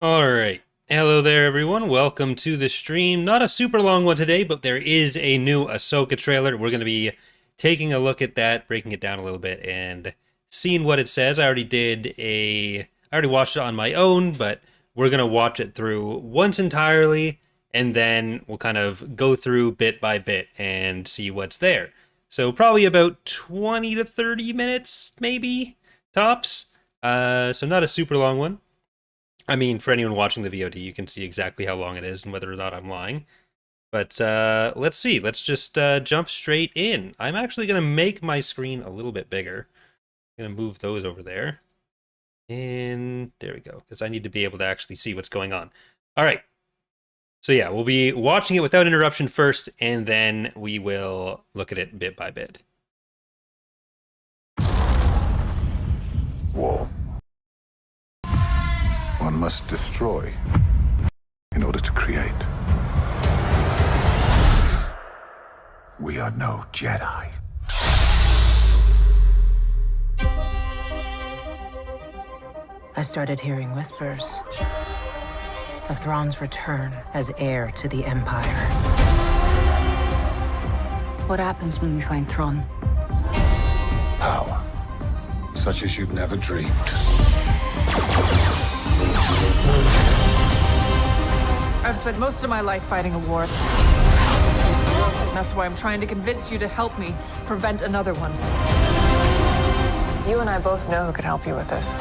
Alright, hello there everyone, welcome to the stream. Not a super long one today, but there is a new Ahsoka trailer. We're going to be taking a look at that, breaking it down a little bit, and seeing what it says. I already watched it on my own, but we're going to watch it through once entirely, and then we'll kind of go through bit by bit and see what's there. So probably about 20 to 30 minutes, maybe, tops. So not a super long one. I mean, for anyone watching the VOD, you can see exactly how long it is and whether or not I'm lying. But let's see. Let's just jump straight in. I'm actually going to make my screen a little bit bigger. I'm going to move those over there. And there we go, because I need to be able to actually see what's going on. All right. So yeah, we'll be watching it without interruption first, and then we will look at it bit by bit. War. One must destroy in order to create. We are no Jedi. I started hearing whispers of Thrawn's return as heir to the Empire. What happens when we find Thrawn? Power, such as you've never dreamed. I've spent most of my life fighting a war. That's why I'm trying to convince you to help me prevent another one. You and I both know who could help you with this.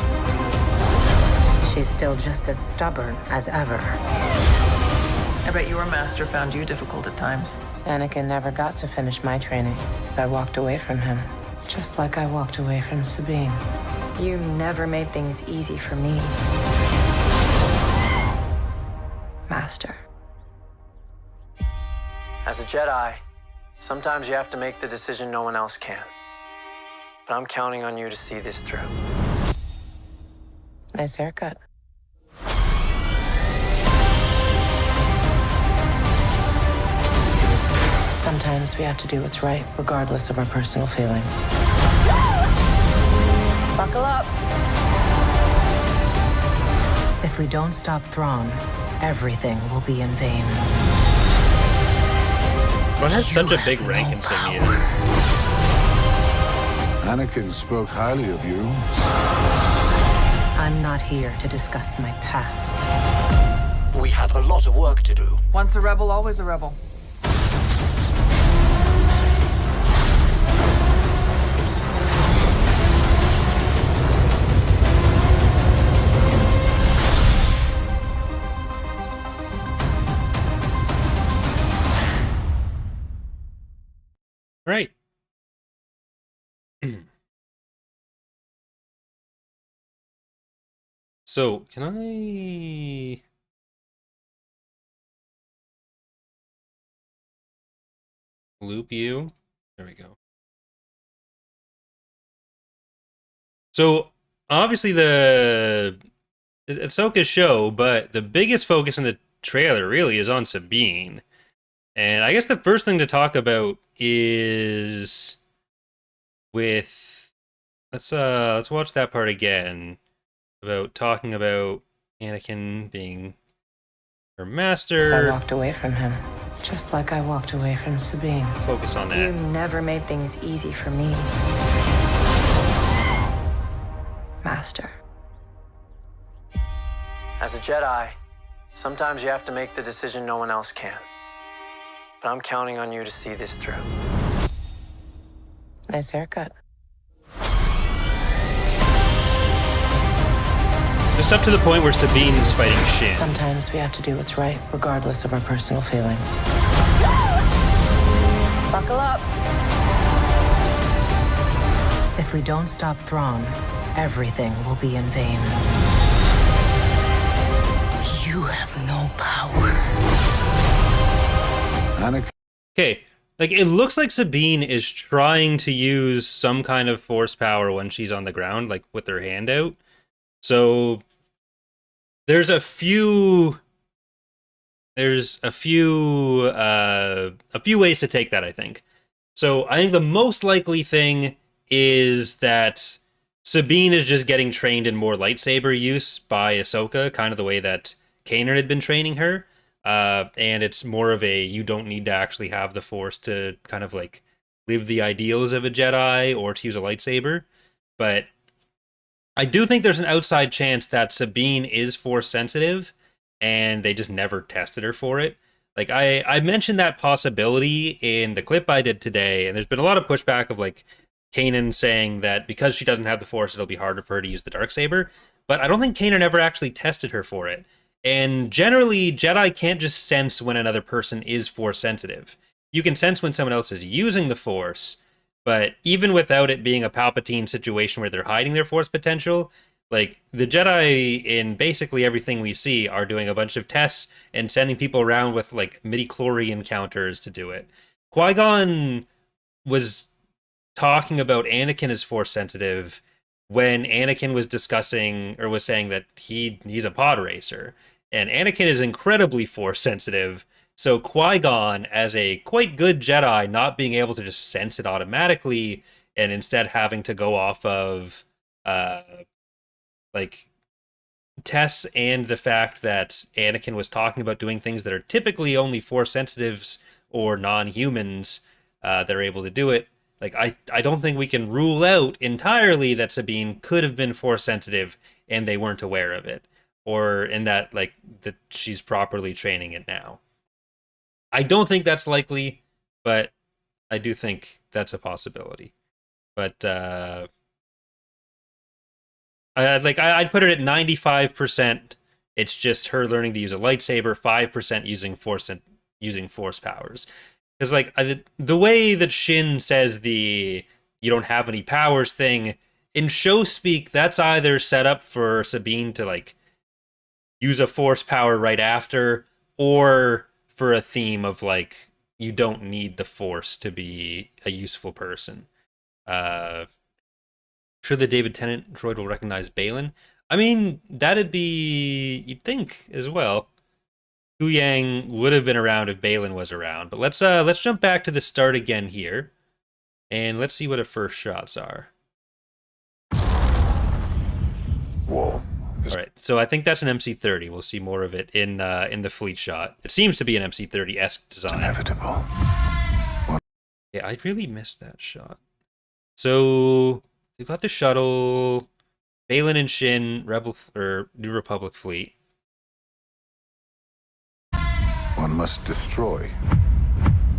She's still just as stubborn as ever. I bet your master found you difficult at times. Anakin never got to finish my training. I walked away from him, just like I walked away from Sabine. You never made things easy for me, Master. As a Jedi, sometimes you have to make the decision no one else can. But I'm counting on you to see this through. Nice haircut. Sometimes we have to do what's right, regardless of our personal feelings. Buckle up. If we don't stop Thrawn, everything will be in vain. Thrawn has such a big rank in Sabine. Anakin spoke highly of you. I'm not here to discuss my past. We have a lot of work to do. Once a rebel, always a rebel. Right. So, can I loop you? There we go. So, obviously it's Ahsoka's show, but the biggest focus in the trailer really is on Sabine. And I guess the first thing to talk about is with let's watch that part again about talking about Anakin being her master. I walked away from him, just like I walked away from Sabine. Focus on You that. never made things easy for me, Master. As a Jedi, sometimes you have to make the decision no one else can. But I'm counting on you to see this through. Nice haircut. Just up to the point where Sabine is fighting Shin. Sometimes we have to do what's right, regardless of our personal feelings. Buckle up. If we don't stop Thrawn, everything will be in vain. You have no power. Anakin. Okay, like it looks like Sabine is trying to use some kind of force power when she's on the ground, like with her hand out. So there's a few ways to take that, I think. So I think the most likely thing is that Sabine is just getting trained in more lightsaber use by Ahsoka, kind of the way that Kanan had been training her. And it's more of a you don't need to actually have the Force to kind of like live the ideals of a Jedi or to use a lightsaber. But I do think there's an outside chance that Sabine is Force sensitive and they just never tested her for it. Like I mentioned that possibility in the clip I did today, and there's been a lot of pushback of like Kanan saying that because she doesn't have the Force, it'll be harder for her to use the Darksaber. But I don't think Kanan ever actually tested her for it. And generally, Jedi can't just sense when another person is Force sensitive. You can sense when someone else is using the Force, but even without it being a Palpatine situation where they're hiding their Force potential, like the Jedi in basically everything we see are doing a bunch of tests and sending people around with like midi-chlorian counters to do it. Qui-Gon was talking about Anakin as Force sensitive when Anakin was discussing or was saying that he's a pod racer, and Anakin is incredibly Force sensitive. So Qui-Gon, as a quite good Jedi, not being able to just sense it automatically and instead having to go off of like tests and the fact that Anakin was talking about doing things that are typically only Force sensitives or non-humans that are able to do it. Like I don't think we can rule out entirely that Sabine could have been Force sensitive and they weren't aware of it, or in that like that she's properly training it now. I don't think that's likely, but I do think that's a possibility. But I'd put it at 95%. It's just her learning to use a lightsaber, 5% using force powers. Because like the way that Shin says the "you don't have any powers" thing in show speak, that's either set up for Sabine to like use a force power right after, or for a theme of like you don't need the Force to be a useful person. Sure, the David Tennant droid will recognize Baylan. I mean, that'd be, you'd think as well. Huyang would have been around if Baylan was around. But let's jump back to the start again here, and let's see what our first shots are. Whoa. All right, so I think that's an MC-30. We'll see more of it in the fleet shot. It seems to be an MC-30-esque design. Inevitable. Yeah, I really missed that shot. So we've got the shuttle, Baylan and Shin, New Republic fleet. One must destroy.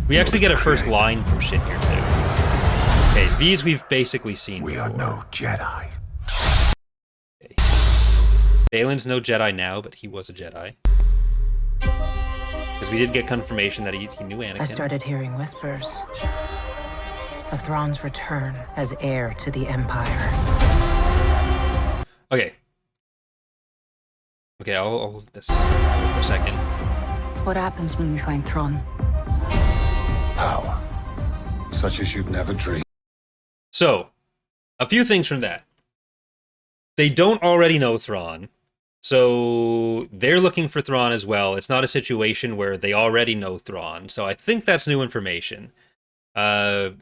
We actually get a first line from Shin here too. Okay, these we've basically seen We before. are no Jedi. Okay. Baylan's no Jedi now, but he was a Jedi. Because we did get confirmation that he knew Anakin. I started hearing whispers of Thrawn's return as heir to the Empire. Okay. Okay, I'll hold this for a second. What happens when we find Thrawn? Power. Such as you've never dreamed. So, a few things from that. They don't already know Thrawn, so they're looking for Thrawn as well. It's not a situation where they already know Thrawn, so I think that's new information. And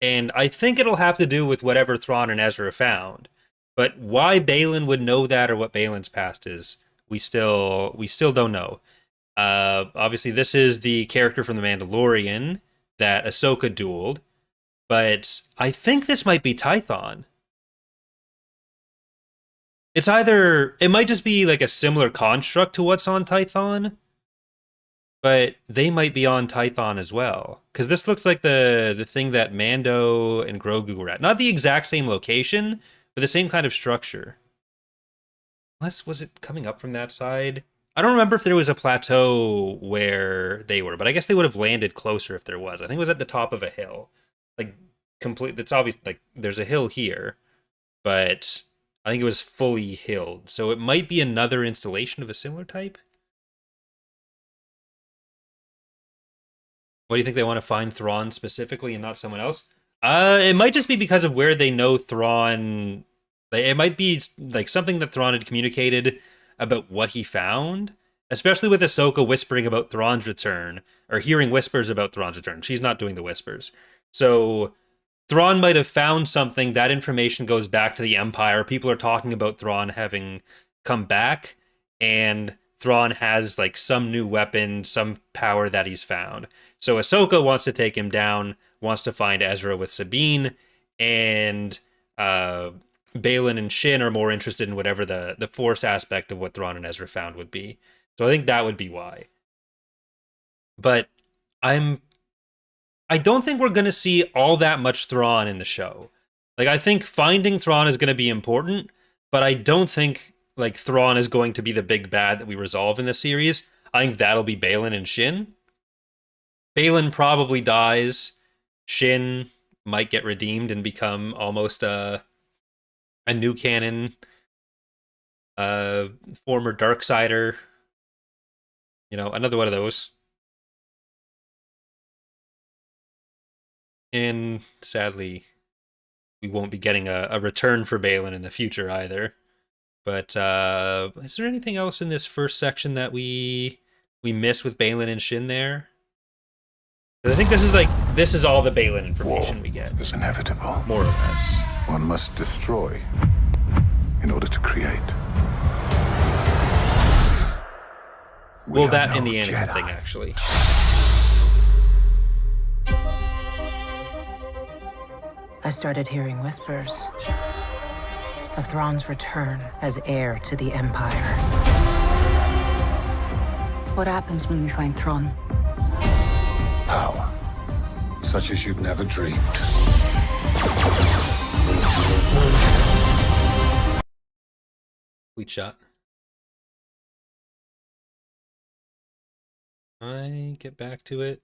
I think it'll have to do with whatever Thrawn and Ezra found. But why Baylan would know that or what Baylan's past is, we still don't know. Obviously, this is the character from The Mandalorian that Ahsoka dueled, but I think this might be Tython. It might just be like a similar construct to what's on Tython, but they might be on Tython as well. Because this looks like the thing that Mando and Grogu were at. Not the exact same location, but the same kind of structure. Unless, was it coming up from that side? I don't remember if there was a plateau where they were, but I guess they would have landed closer if there was. I think it was at the top of a hill. Like, that's obvious, like, there's a hill here, but I think it was fully hilled. So it might be another installation of a similar type. What do you think they want to find Thrawn specifically and not someone else? It might just be because of where they know Thrawn. It might be like something that Thrawn had communicated about what he found, especially with Ahsoka whispering about Thrawn's return, or hearing whispers about Thrawn's return. She's not doing the whispers. So Thrawn might have found something. That information goes back to the Empire. People are talking about Thrawn having come back, and Thrawn has like some new weapon, some power that he's found. So Ahsoka wants to take him down, wants to find Ezra with Sabine, and Baylan and Shin are more interested in whatever the Force aspect of what Thrawn and Ezra found would be. So I think that would be why. But I don't think we're going to see all that much Thrawn in the show. Like, I think finding Thrawn is going to be important, but I don't think like Thrawn is going to be the big bad that we resolve in this series. I think that'll be Baylan and Shin. Baylan probably dies. Shin might get redeemed and become almost a new canon, former Darksider. You know, another one of those. And sadly, we won't be getting a return for Baylan in the future either. But is there anything else in this first section that we missed with Baylan and Shin there? 'Cause I think this is all the Baylan information we get. It's inevitable. More or less. One must destroy in order to create. Well, are that no in the Anakin Jedi. thing, actually. I started hearing whispers of Thrawn's return as heir to the Empire. What happens when we find Thrawn? Power, such as you've never dreamed. Sweet shot. I get back to it.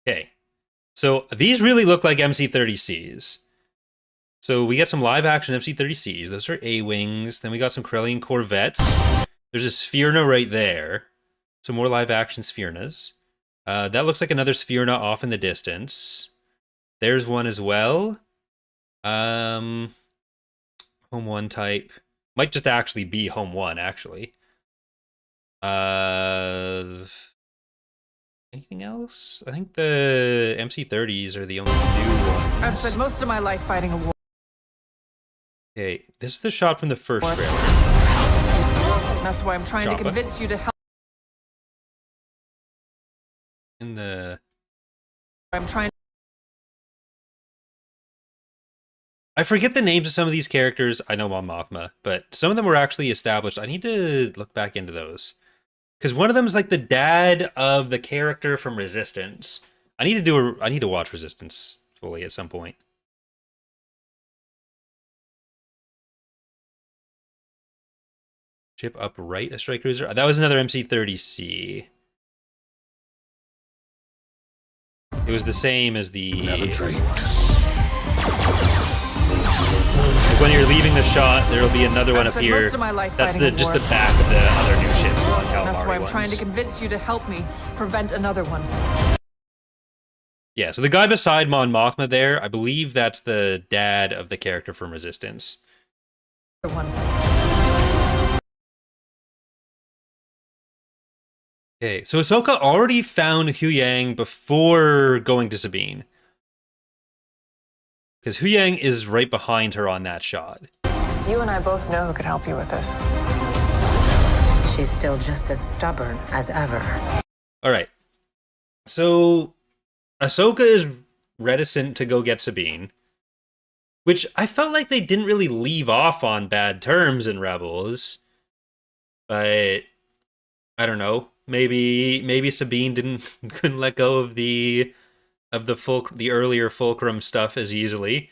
Okay. So these really look like MC-30Cs. So we get some live action MC-30Cs. Those are A-Wings. Then we got some Corellian Corvettes. There's a Sphyrna right there. Some more live action Sphyrnas. That looks like another Sphyrna off in the distance. There's one as well. Home 1 type. Might just actually be Home 1, actually. Anything else? I think the MC-30s are the only new ones. I've spent most of my life fighting a war. Okay, this is the shot from the first What? trailer. That's why I'm trying Jabba. to convince you to help. In the... I'm trying. I forget the names of some of these characters. I know Mon Mothma, but some of them were actually established. I need to look back into those. Because one of them is like the dad of the character from Resistance. I need to watch Resistance fully at some point. Ship upright, a strike cruiser. That was another MC-30C. It was the same as the... Never dreamed. Like when you're leaving the shot, there will be another one I've up spent here. most of my life That's fighting a just war. the back of the other new ships, the calamari That's why I'm trying to ones. convince you to help me prevent another one. Yeah, so the guy beside Mon Mothma there, I believe that's the dad of the character from Resistance. One. Okay, so Ahsoka already found Huyang before going to Sabine. Because Huyang is right behind her on that shot. You and I both know who could help you with this. She's still just as stubborn as ever. Alright. So, Ahsoka is reticent to go get Sabine. Which I felt like they didn't really leave off on bad terms in Rebels. But, I don't know. Maybe Sabine couldn't let go of the earlier Fulcrum stuff as easily.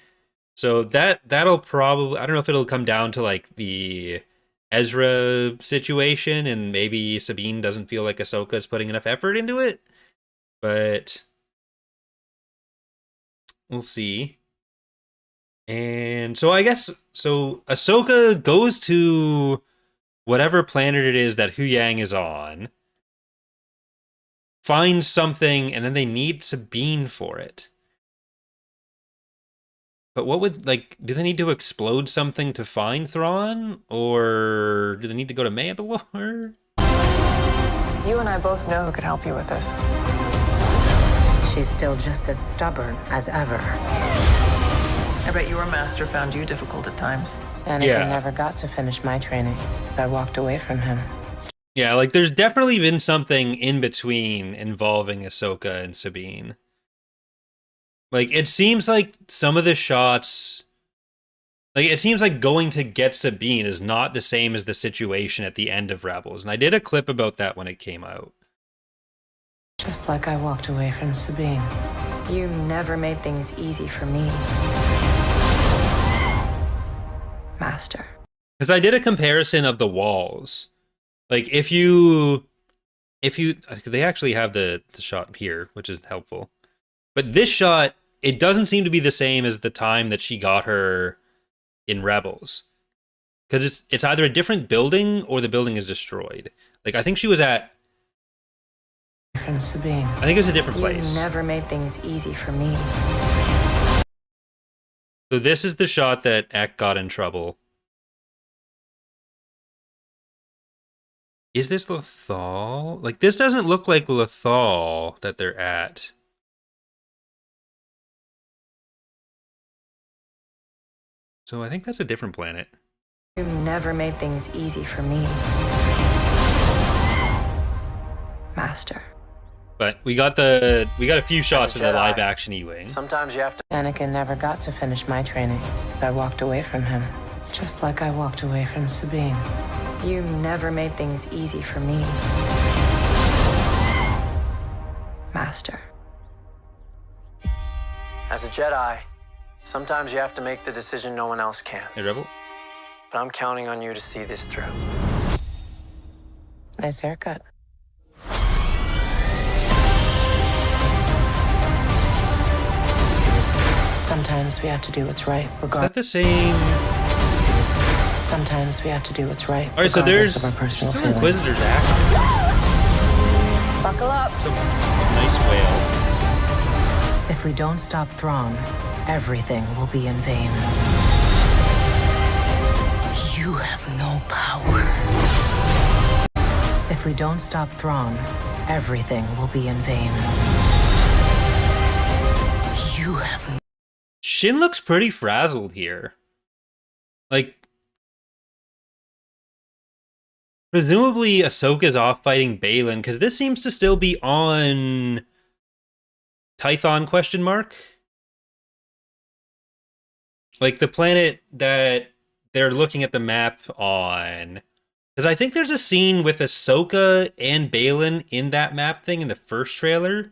So that'll probably, I don't know if it'll come down to like the Ezra situation, and maybe Sabine doesn't feel like Ahsoka is putting enough effort into it. But we'll see. And so I guess Ahsoka goes to whatever planet it is that Huyang is on, finds something, and then they need Sabine for it. But what would, like, do they need to explode something to find Thrawn? Or do they need to go to Mandalore? You and I both know who could help you with this. She's still just as stubborn as ever. I bet your master found you difficult at times. Anakin Yeah. never got to finish my training. I walked away from him. Yeah, like there's definitely been something in between involving Ahsoka and Sabine. Like it seems like some of the shots, like it seems like going to get Sabine is not the same as the situation at the end of Rebels. And I did a clip about that when it came out. Just like I walked away from Sabine. You never made things easy for me, Master. Because I did a comparison of the walls. Like if they actually have the shot here, which is helpful. But this shot, it doesn't seem to be the same as the time that she got her in Rebels. Because it's either a different building or the building is destroyed. Like I think she was at, From Sabine. I think it was a different place. You never made things easy for me. So this is the shot that Ek got in trouble. Is this Lothal? Like, this doesn't look like Lothal that they're at. So I think that's a different planet. You never made things easy for me, Master. But we got a few shots of the Jedi, live action E-Wing. Sometimes you have to. Anakin never got to finish my training. I walked away from him. Just like I walked away from Sabine. You never made things easy for me, Master. As a Jedi, sometimes you have to make the decision no one else can. Hey, Rebel? But I'm counting on you to see this through. Nice haircut. Sometimes we have to do what's right, Is that regardless. the same? Sometimes we have to do what's right, Alright, so regardless there's of our personal still feelings. Inquisitors active. Buckle up. It's a nice whale. If we don't stop Thrawn, everything will be in vain. You have no power. If we don't stop Thrawn, everything will be in vain. You have no. Shin looks pretty frazzled here. Like, presumably Ahsoka's off fighting Baylan, because this seems to still be on Tython question mark? Like the planet that they're looking at the map on. Because I think there's a scene with Ahsoka and Baylan in that map thing in the first trailer.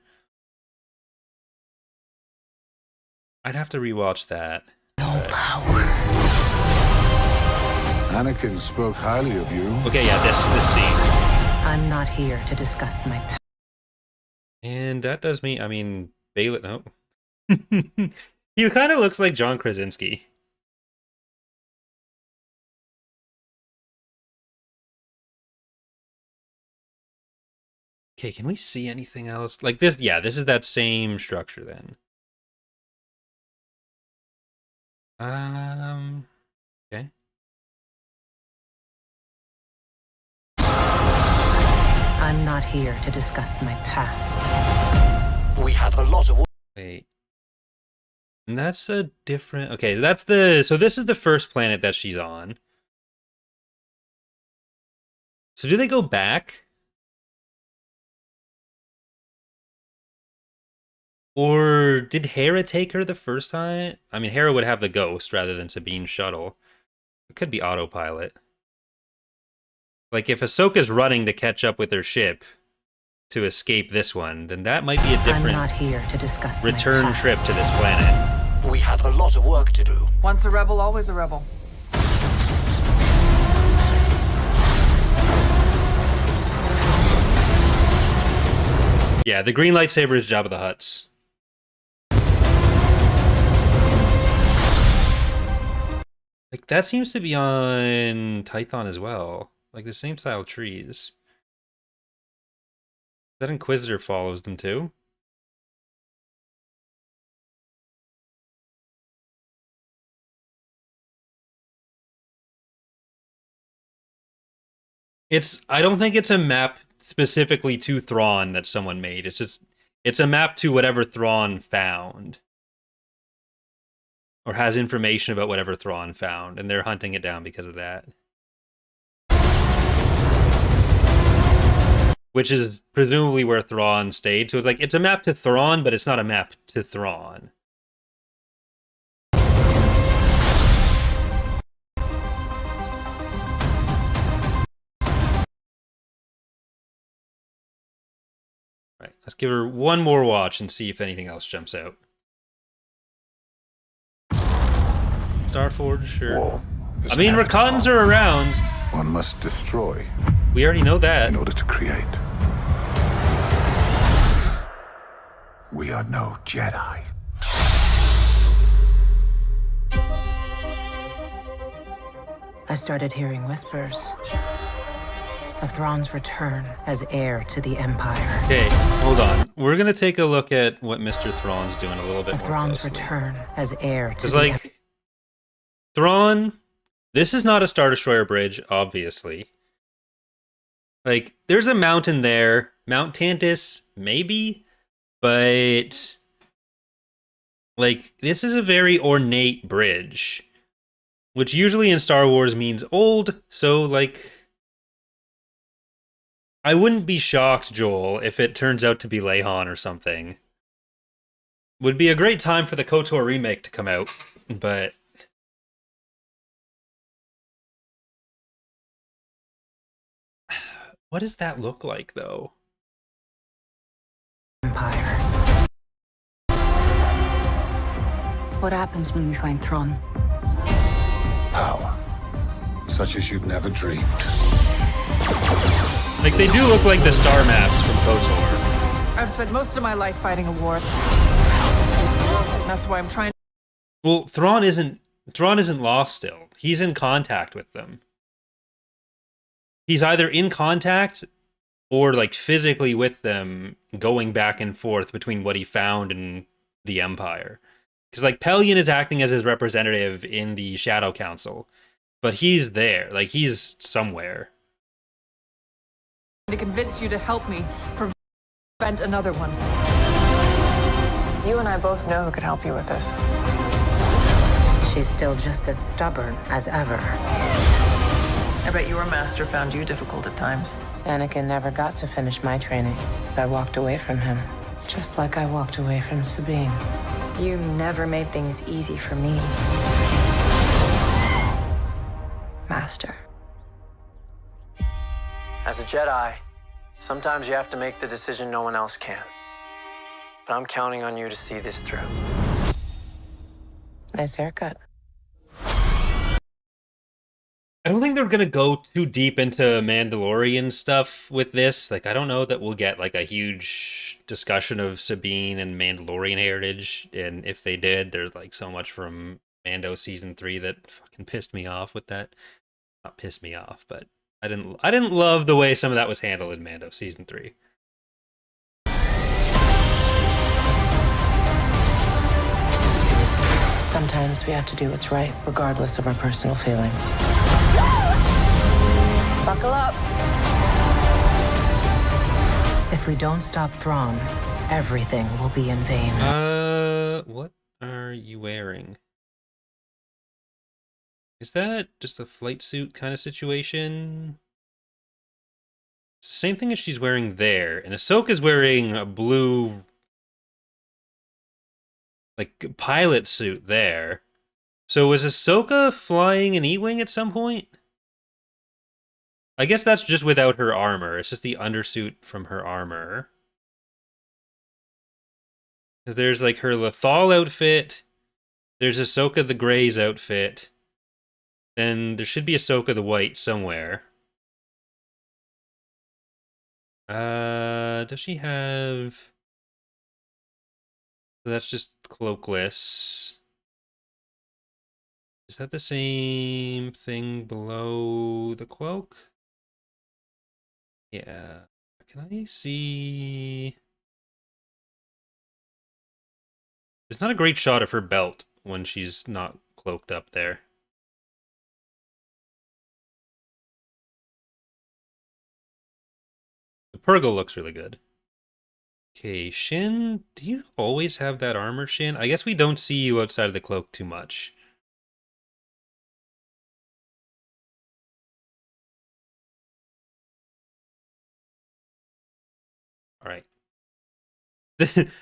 I'd have to rewatch that. No power. Anakin spoke highly of you. Okay, yeah, this scene. I'm not here to discuss my past. And that does mean, I mean, Baylan, no. He kind of looks like John Krasinski. Okay, can we see anything else? Like this, yeah, this is that same structure then. Okay. I'm not here to discuss my past. We have a lot of work. Wait. And that's a different, okay, that's the, so this is the first planet that she's on. So do they go back? Or did Hera take her the first time? I mean, Hera would have the ghost rather than Sabine's shuttle. It could be autopilot. Like, if Ahsoka's running to catch up with her ship to escape this one, then that might be a I'm different not here to discuss return my past. trip to this planet. We have a lot of work to do. Once a rebel, always a rebel. Yeah, the green lightsaber is Jabba the Hutt's. Like, that seems to be on Tython as well. Like, the same style trees. That Inquisitor follows them too? I don't think it's a map specifically to Thrawn that someone made. It's a map to whatever Thrawn found. Or has information about whatever Thrawn found, and they're hunting it down because of that. Which is presumably where Thrawn stayed. So it's like, it's a map to Thrawn, but it's not a map to Thrawn. Right, let's give her one more watch and see if anything else jumps out. Starforge, sure. War is I mean, inevitable. Rakans are around. One must destroy We already know that. in order to create. We are no Jedi. I started hearing whispers of Thrawn's return as heir to the Empire. Okay, hold on. We're gonna take a look at what Mr. Thrawn's doing a little bit Of more Thrawn's closely. return as heir to Because, the like, Thrawn, this is not a Star Destroyer bridge, obviously. Like, there's a mountain there. Mount Tantus, maybe? But, like, this is a very ornate bridge. Which usually in Star Wars means old, so, like... I wouldn't be shocked, Joel, if it turns out to be Leihan or something. Would be a great time for the KOTOR remake to come out, but... What does that look like, though? Empire. What happens when we find Thrawn? Power. Such as you've never dreamed. Like, they do look like the star maps from KOTOR. I've spent most of my life fighting a war. That's why I'm trying. Well, Thrawn isn't lost still. He's in contact with them. He's either in contact or, like, physically with them, going back and forth between what he found and the Empire. Because, like, Pelion is acting as his representative in the Shadow Council. But he's there. Like, he's somewhere. to convince you to help me prevent another one. You and I both know who could help you with this. She's still just as stubborn as ever. I bet your master found you difficult at times. Anakin never got to finish my training. I walked away from him, just like I walked away from Sabine. You never made things easy for me, Master. As a Jedi, sometimes you have to make the decision no one else can. But I'm counting on you to see this through. Nice haircut. I don't think they're going to go too deep into Mandalorian stuff with this. Like, I don't know that we'll get, like, a huge discussion of Sabine and Mandalorian heritage. And if they did, there's, like, so much from Mando Season 3 that fucking pissed me off with that. Not pissed me off, but I didn't love the way some of that was handled in Mando Season 3. Sometimes we have to do what's right, regardless of our personal feelings. Buckle up. If we don't stop Thrawn, everything will be in vain. What are you wearing? Is that just a flight suit kind of situation? It's the same thing as she's wearing there. And Ahsoka's wearing a blue, like, pilot suit there. So was Ahsoka flying an E-Wing at some point? I guess that's just without her armor. It's just the undersuit from her armor. 'Cause there's, like, her Lothal outfit. There's Ahsoka the Grey's outfit. Then there should be Ahsoka the White somewhere. Does she have... So that's just cloakless. Is that the same thing below the cloak? Yeah. Can I see... There's not a great shot of her belt when she's not cloaked up there. Purgle looks really good. Okay, Shin, do you always have that armor, Shin? I guess we don't see you outside of the cloak too much. All right.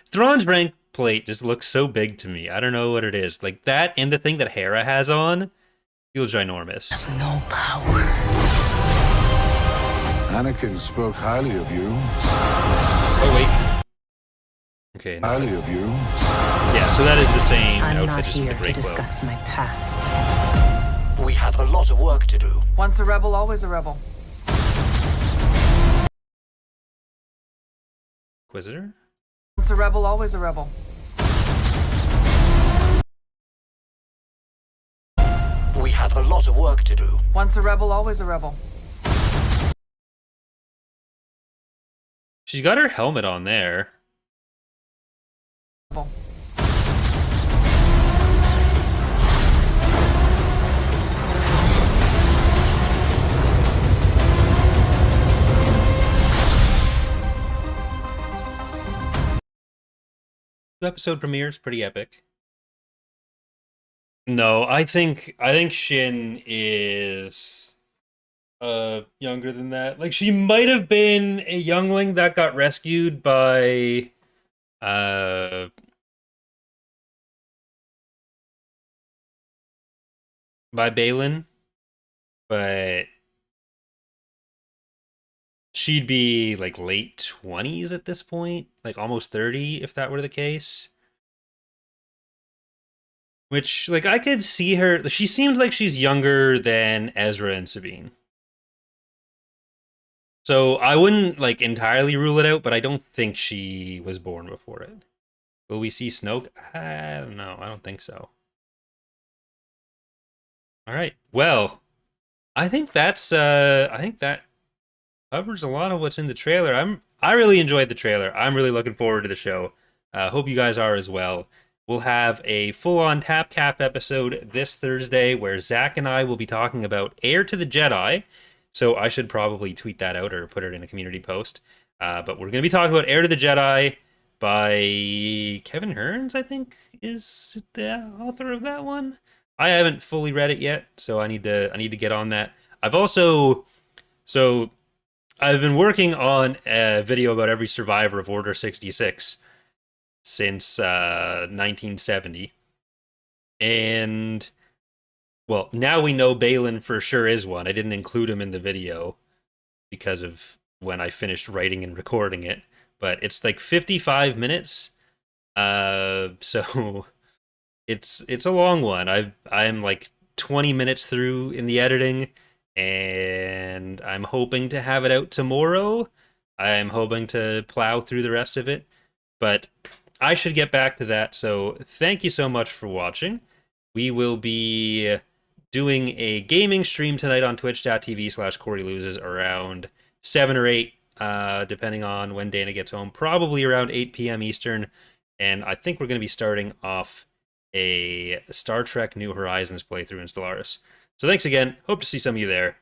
Thrawn's rank plate just looks so big to me. I don't know what it is. Like that and the thing that Hera has on feel ginormous. No power. Anakin spoke highly of you. Oh, wait. Okay. No. Highly of you. Yeah, so that is the same I'm outfit, not just with here the to great cloak. discuss my past. We have a lot of work to do. Once a rebel, always a rebel. Inquisitor? Once a rebel, always a rebel. We have a lot of work to do. Once a rebel, always a rebel. She's got her helmet on there. Rebel. Episode premiere is pretty epic. No, I think Shin is younger than that. Like she might have been a youngling that got rescued by Balin, but she'd be like late 20s at this point, like almost 30 if that were the case. Which, like, I could see her. She seems like she's younger than Ezra and Sabine. So I wouldn't, like, entirely rule it out, but I don't think she was born before it. Will we see Snoke? I don't know. I don't think so. All right. Well, I think that covers a lot of what's in the trailer. I really enjoyed the trailer. I'm really looking forward to the show. Hope you guys are as well. We'll have a full-on Tap Cap episode this Thursday where Zach and I will be talking about Heir to the Jedi. So I should probably tweet that out or put it in a community post. But we're going to be talking about Heir to the Jedi by Kevin Hearns, I think, is the author of that one. I haven't fully read it yet, so I need to get on that. I've been working on a video about every survivor of Order 66 since 1970. And, well, now we know Balin for sure is one. I didn't include him in the video because of when I finished writing and recording it. But it's like 55 minutes. So it's a long one. I'm like 20 minutes through in the editing, and I'm hoping to have it out tomorrow. I'm hoping to plow through the rest of it. But I should get back to that, so thank you so much for watching. We will be doing a gaming stream tonight on twitch.tv/CoreyLoses around 7 or 8, depending on when Dana gets home. Probably around 8 p.m. Eastern, and I think we're going to be starting off a Star Trek New Horizons playthrough in Stellaris. So thanks again. Hope to see some of you there.